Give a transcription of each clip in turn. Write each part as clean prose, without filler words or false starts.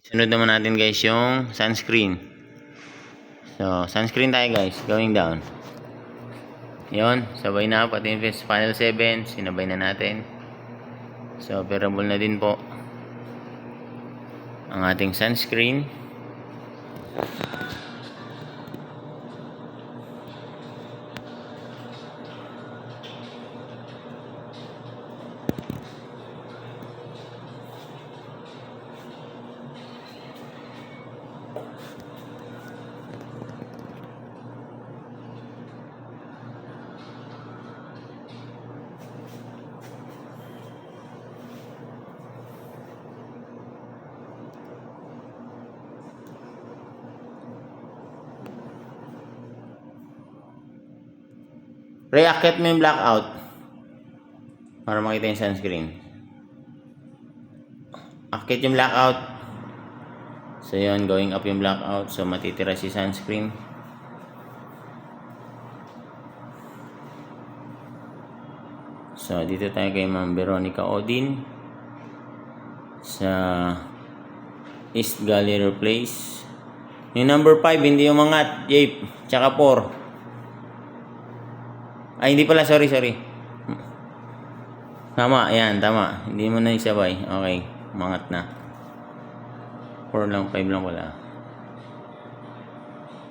Sunod naman natin guys yung sunscreen. So, sunscreen tayo guys, going down. Yun, sabay na, pati yung final 7, sinabay na natin. So, operable na din po ang ating sunscreen. React mo yung blackout para makita yung sunscreen. Akit yung blackout. So yun, going up yung blackout. So matitira si sunscreen. So dito tayo kay Ma'am Veronica Odin sa East Gallery Place. Yung number 5 hindi umangat, Jape, tsaka 4. Ay, hindi pala. Sorry. Tama. Ayan, tama. Hindi mo na isabay. Okay. Umangat na. 4 lang. 5 lang pala.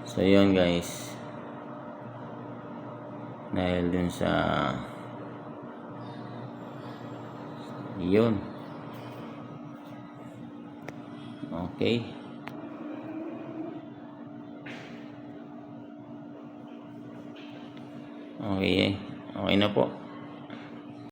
So, yun guys. Dahil dun sa yun. Okay. Okay na po.